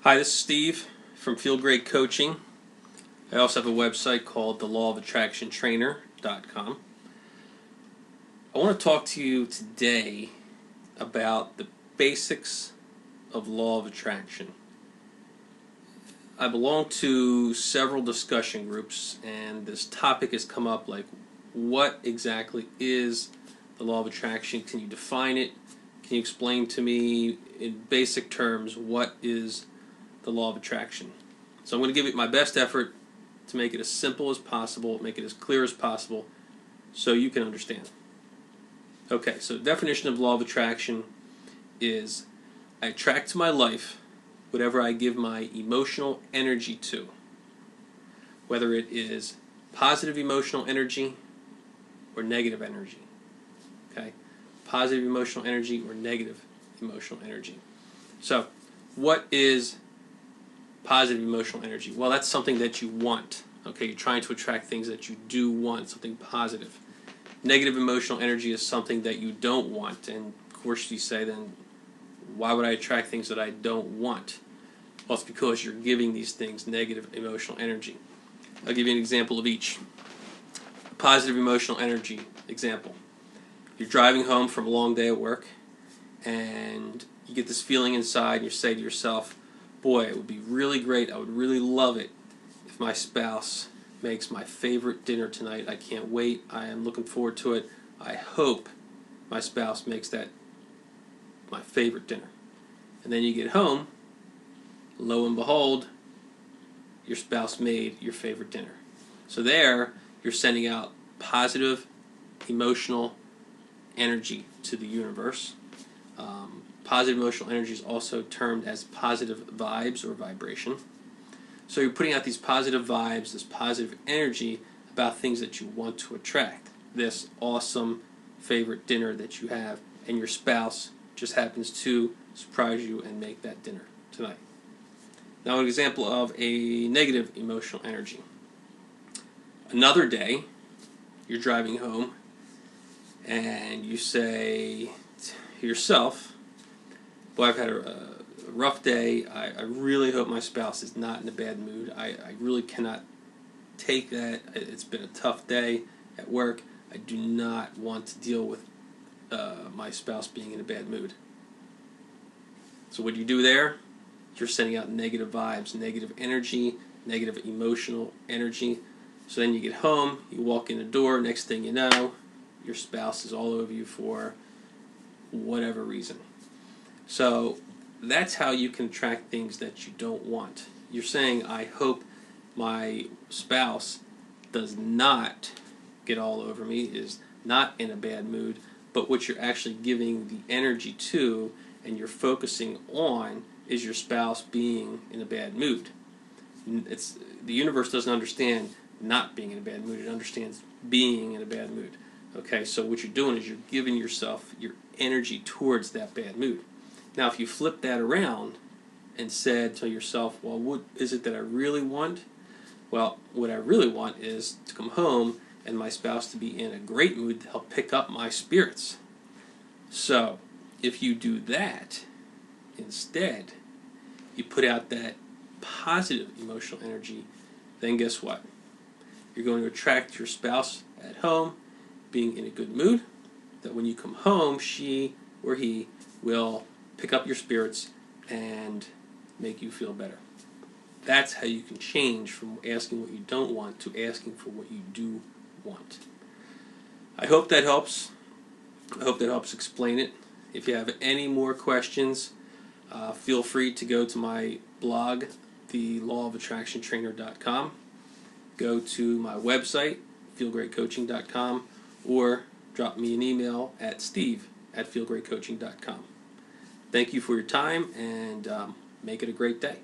Hi, this is Steve from Feel Great Coaching. I also have a website called thelawofattractiontrainer.com. I want to talk to you today about the basics of law of attraction. I belong to several discussion groups, and this topic has come up like, what exactly is the law of attraction? Can you define it? Can you explain to me in basic terms what is the law of attraction? So I'm going to give it my best effort to make it as simple as possible, make it as clear as possible, so you can understand. Okay, so the definition of law of attraction is I attract to my life whatever I give my emotional energy to, whether it is positive emotional energy or negative energy. Okay, positive emotional energy or negative emotional energy. So, what is positive emotional energy? Well, that's something that you want. Okay, you're trying to attract things that you do want, something positive. Negative emotional energy is something that you don't want, and of course you say, then why would I attract things that I don't want? Well, it's because you're giving these things negative emotional energy. I'll give you an example of each. Positive emotional energy example. You're driving home from a long day at work, and you get this feeling inside, and you say to yourself, boy, it would be really great, I would really love it if my spouse makes my favorite dinner tonight. I can't wait, I am looking forward to it. I hope my spouse makes that my favorite dinner. And then you get home, lo and behold, your spouse made your favorite dinner. So there, you're sending out positive emotional energy to the universe. Positive emotional energy is also termed as positive vibes or vibration. So you're putting out these positive vibes, this positive energy about things that you want to attract. This awesome favorite dinner that you have, and your spouse just happens to surprise you and make that dinner tonight. Now, an example of a negative emotional energy. Another day, you're driving home, and you say to yourself, boy, I've had a rough day. I really hope my spouse is not in a bad mood. I really cannot take that. It's been a tough day at work. I do not want to deal with my spouse being in a bad mood. So what do you do there? You're sending out negative vibes, negative energy, negative emotional energy. So then you get home, you walk in the door, next thing you know, your spouse is all over you for whatever reason. So that's how you can attract things that you don't want. You're saying, I hope my spouse does not get all over me, is not in a bad mood, but what you're actually giving the energy to and you're focusing on is your spouse being in a bad mood. The universe doesn't understand not being in a bad mood, it understands being in a bad mood. Okay, so what you're doing is you're giving yourself your energy towards that bad mood. Now, if you flip that around and said to yourself, well, what is it that I really want? Well, what I really want is to come home and my spouse to be in a great mood to help pick up my spirits. So, if you do that, instead, you put out that positive emotional energy, then guess what? You're going to attract your spouse at home being in a good mood, that when you come home, she or he will pick up your spirits and make you feel better. That's how you can change from asking what you don't want to asking for what you do want. I hope that helps. I hope that helps explain it. If you have any more questions, feel free to go to my blog, thelawofattractiontrainer.com. Go to my website, feelgreatcoaching.com, or drop me an email at steve@feelgreatcoaching.com. Thank you for your time, and make it a great day.